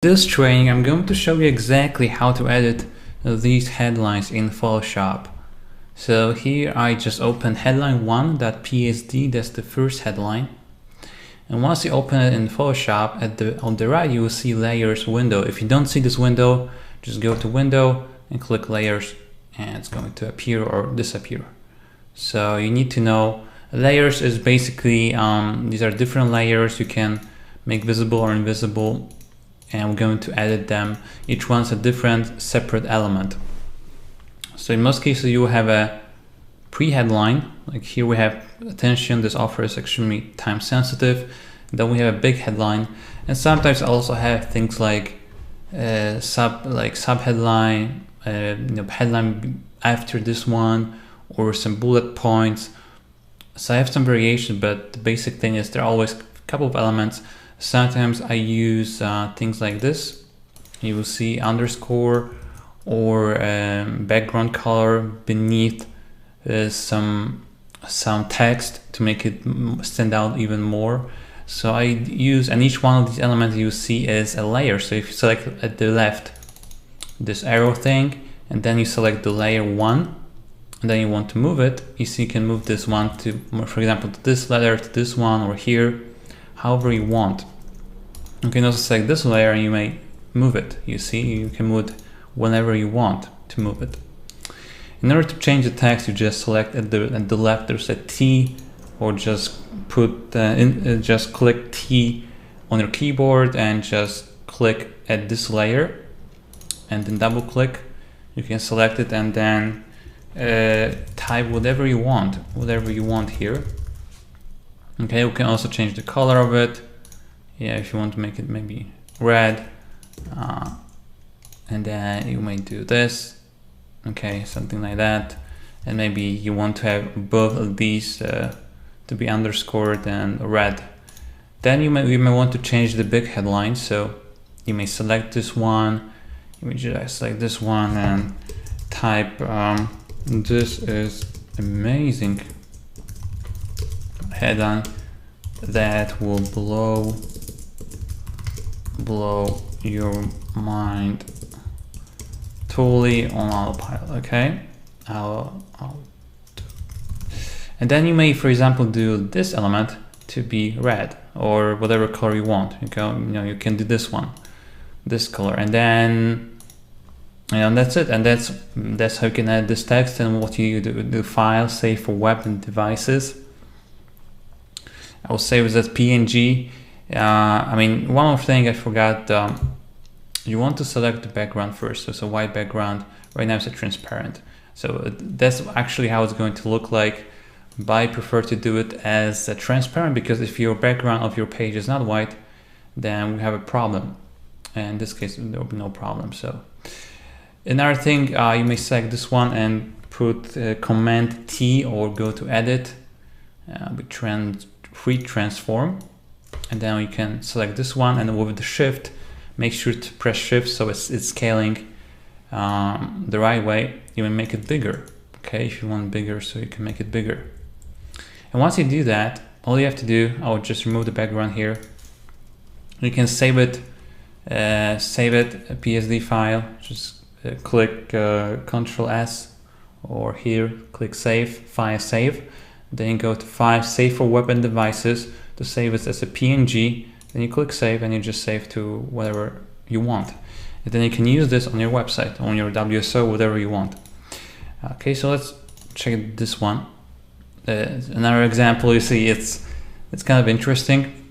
This training, I'm going to show you exactly how to edit these headlines in Photoshop. So here I just open headline 1.psd, that's the first headline. And once you open it in Photoshop, on the right you will see layers window. If you don't see this window, just go to window and click layers and it's going to appear or disappear. So you need to know layers is basically, these are different layers you can make visible or invisible, and we're going to edit them. Each one's a different separate element. So in most cases you will have a pre-headline, like here we have attention, this offer is extremely time sensitive. Then we have a big headline, and sometimes I also have things like sub-headline, headline after this one, or some bullet points. So I have some variation, but the basic thing is there are always a couple of elements. Sometimes I use things like this. You will see underscore or background color beneath some text to make it stand out even more. So I use, and each one of these elements you see is a layer. So if you select at the left this arrow thing, and then you select the layer 1, and then you want to move it, you see you can move this one to, for example, to this layer, to this one, or here, however you want. You can also select this layer and you may move it. You see, you can move it whenever you want to move it. In order to change the text, you just select at the left there's a T, or just put just click T on your keyboard and just click at this layer and then double click. You can select it and then type whatever you want here. Okay, you can also change the color of it. Yeah, if you want to make it maybe red, and then you may do this. Okay, something like that. And maybe you want to have both of these to be underscored and red. Then you may want to change the big headline. So you may select this one. You may just select this one and type this is amazing headline that will blow your mind totally on autopilot. Okay, and then you may, for example, do this element to be red or whatever color you want. You can do this one, this color, and then that's it. And that's how you can add this text. And what you do, the file save for web and devices. I will save it as PNG. One more thing I forgot. You want to select the background first. So it's a white background. Right now it's a transparent. So that's actually how it's going to look like. But I prefer to do it as a transparent, because if your background of your page is not white, then we have a problem. And in this case, there will be no problem. So another thing, you may select this one and put Command T or go to Edit with free transform, and then you can select this one, and with the Shift, make sure to press Shift so it's scaling the right way. You may make it bigger. Okay, if you want bigger, so you can make it bigger. And once you do that, all you have to do, I will just remove the background here. You can save it, a PSD file. Just click Ctrl S, or here click Save, File Save. Then you go to File, Save for Web and Devices to save it as a PNG. Then you click Save and you just save to whatever you want. And then you can use this on your website, on your WSO, whatever you want. Okay, so let's check this one. Another example, you see it's kind of interesting.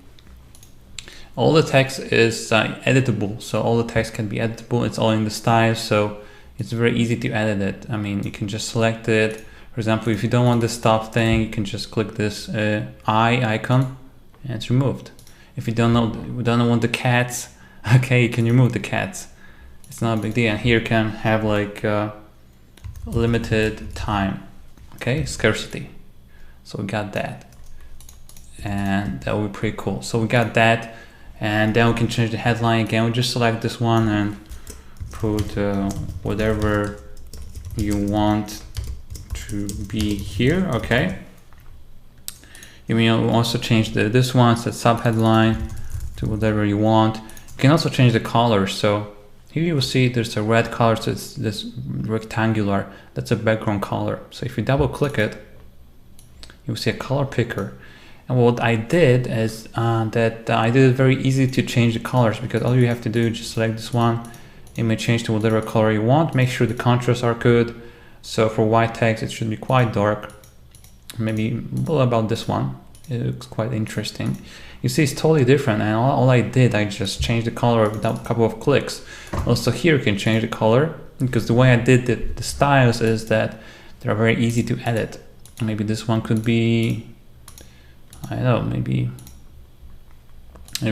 All the text is editable, so all the text can be editable. It's all in the style, so it's very easy to edit it. You can just select it. For example, if you don't want the stop thing, you can just click this eye icon and it's removed. If you don't want the cats, okay, you can remove the cats. It's not a big deal. And here you can have like limited time, okay, scarcity. So we got that, and that would be pretty cool. So we got that, and then we can change the headline again. We just select this one and put whatever you want to be here. Okay, you may also change this one, so sub headline to whatever you want. can also change the color. So here you will see there's a red color, so it's this rectangular, that's a background color. So if you double click it, you'll see a color picker. And what I did is that I did it very easy to change the colors, because all you have to do is just select this one. It may change to whatever color you want. Make sure the contrasts are good. So for white text, it should be quite dark. Maybe well, about this one. It looks quite interesting. You see it's totally different, and all I did, I just changed the color with a couple of clicks. Also here you can change the color, because the way I did the styles is that they're very easy to edit. Maybe this one could be, I don't know, maybe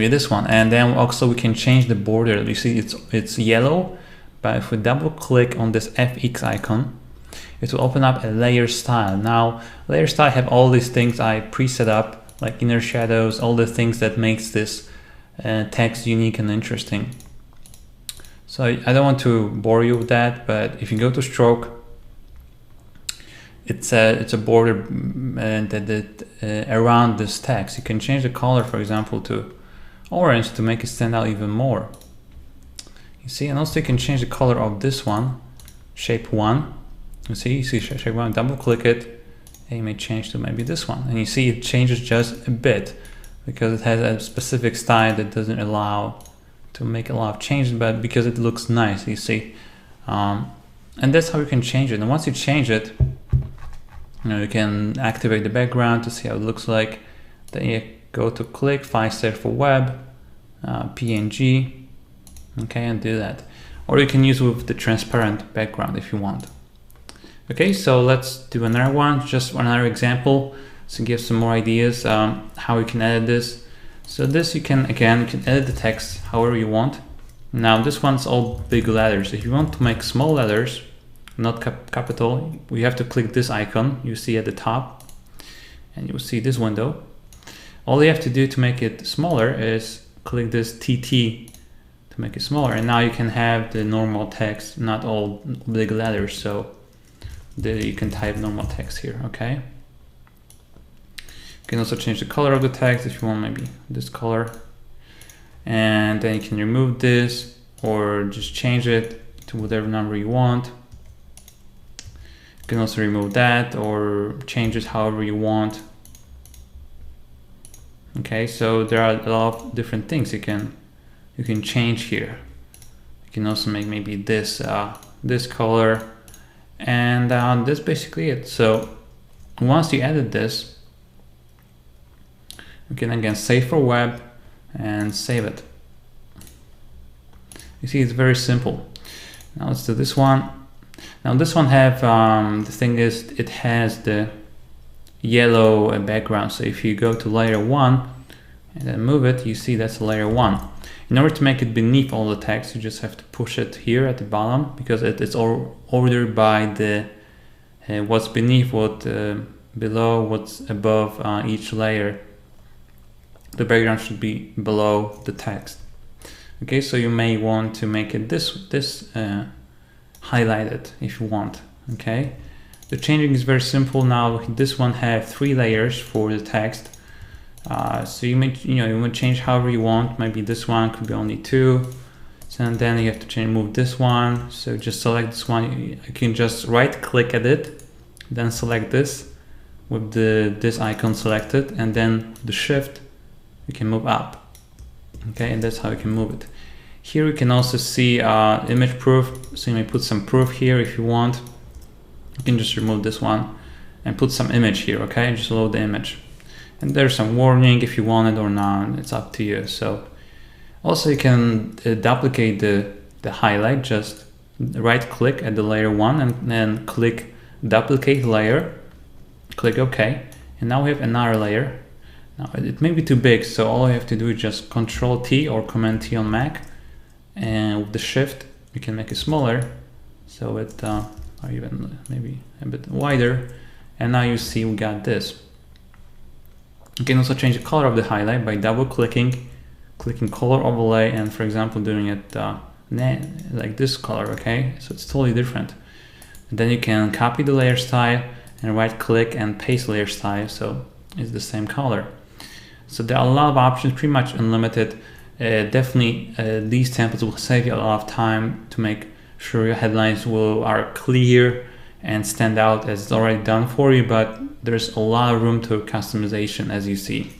this one. And then also we can change the border. You see it's yellow, but if we double click on this FX icon, it will open up a layer style. Now layer style have all these things I preset up, like inner shadows, all the things that makes this text unique and interesting. So I don't want to bore you with that, but if you go to stroke, it's a border around this text. You can change the color, for example, to orange to make it stand out even more. You see, and also you can change the color of this one, shape 1. You see shape 1, double click it, and you may change to maybe this one. And you see it changes just a bit, because it has a specific style that doesn't allow to make a lot of changes, but because it looks nice, you see. And that's how you can change it. And once you change it, you can activate the background to see how it looks like. Then you go to click, file set for web, PNG, okay, and do that. Or you can use with the transparent background if you want. Okay, so let's do another one, just another example, to give some more ideas how you can edit this. So this you can edit the text however you want. Now this one's all big letters. If you want to make small letters, not capital, we have to click this icon you see at the top, and you'll see this window. All you have to do to make it smaller is click this TT to make it smaller, and now you can have the normal text, not all big letters, so you can type normal text here. Okay, you can also change the color of the text if you want, maybe this color, and then you can remove this or just change it to whatever number you want. You can also remove that or change it however you want. Okay, so there are a lot of different things you can change here. You can also make maybe this this color, and that's basically it. So once you edit this, you can again save for web and save it. You see, it's very simple. Now let's do this one. Now this one have the thing is it has the yellow background. So if you go to layer 1 and then move it, you see that's layer 1. In order to make it beneath all the text, you just have to push it here at the bottom, because it's all ordered by the what's beneath, what below, what's above each layer. The background should be below the text. Okay, so you may want to make it this highlighted if you want. Okay, the changing is very simple. Now this one have 3 layers for the text, so you may change however you want. Maybe this one could be only 2, and then you have to move this one. So just select this one. You can just right click at it, then select this with this icon selected, and then the shift you can move up. Okay, and that's how you can move it. Here you can also see image proof, so you may put some proof here if you want. You can just remove this one and put some image here. Okay, just load the image, and there's some warning if you want it or not, it's up to you. So also you can duplicate the highlight. Just right click at the layer 1 and then click duplicate layer, click OK, and now we have another layer. Now it may be too big, so all you have to do is just Control T or Command T on Mac, and with the shift you can make it smaller, so it or even maybe a bit wider, and now you see we got this. You can also change the color of the highlight by double clicking color overlay, and for example doing it like this color. Okay, so it's totally different. And then you can copy the layer style and right click and paste layer style, so it's the same color. So there are a lot of options, pretty much unlimited. definitely these templates will save you a lot of time to make sure your headlines are clear and stand out as it's already done for you, but there's a lot of room to customization, as you see.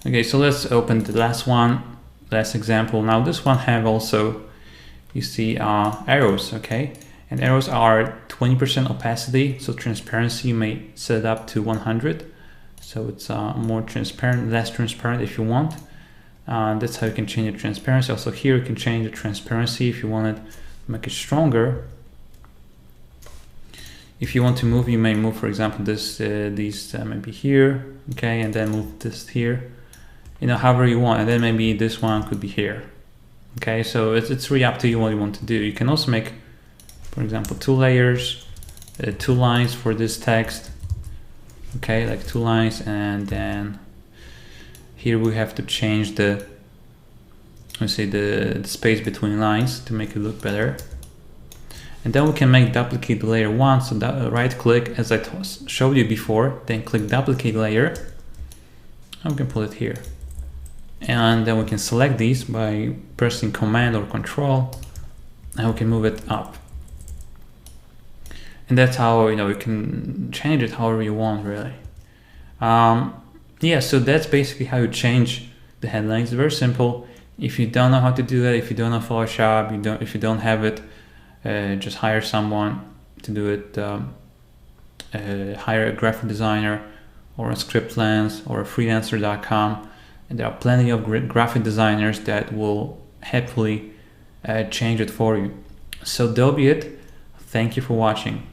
Okay, so let's open the last example. Now this one have also, you see, arrows, okay? And arrows are 20% opacity, so transparency you may set it up to 100. So it's more transparent, less transparent if you want. That's how you can change the transparency. Also here you can change the transparency if you want it to make it stronger. If you want to move, you may move, for example, these maybe here, okay, and then move this here, you know, however you want, and then maybe this one could be here, okay. So it's really up to you what you want to do. You can also make, for example, 2 layers, 2 lines for this text, okay, like 2 lines, and then here we have to change the, let's say, the space between lines to make it look better. And then we can duplicate the layer 1. So right click, as I showed you before, then click duplicate layer, and we can put it here. And then we can select these by pressing Command or Control, and we can move it up. And that's how, you know, you can change it however you want, really. Yeah, so that's basically how you change the headlines. It's very simple. If you don't know how to do that, if you don't know Photoshop, if you don't have it, just hire someone to do it. Hire a graphic designer or a Scriptlens or a freelancer.com, and there are plenty of graphic designers that will happily change it for you. So that'll be it. Thank you for watching.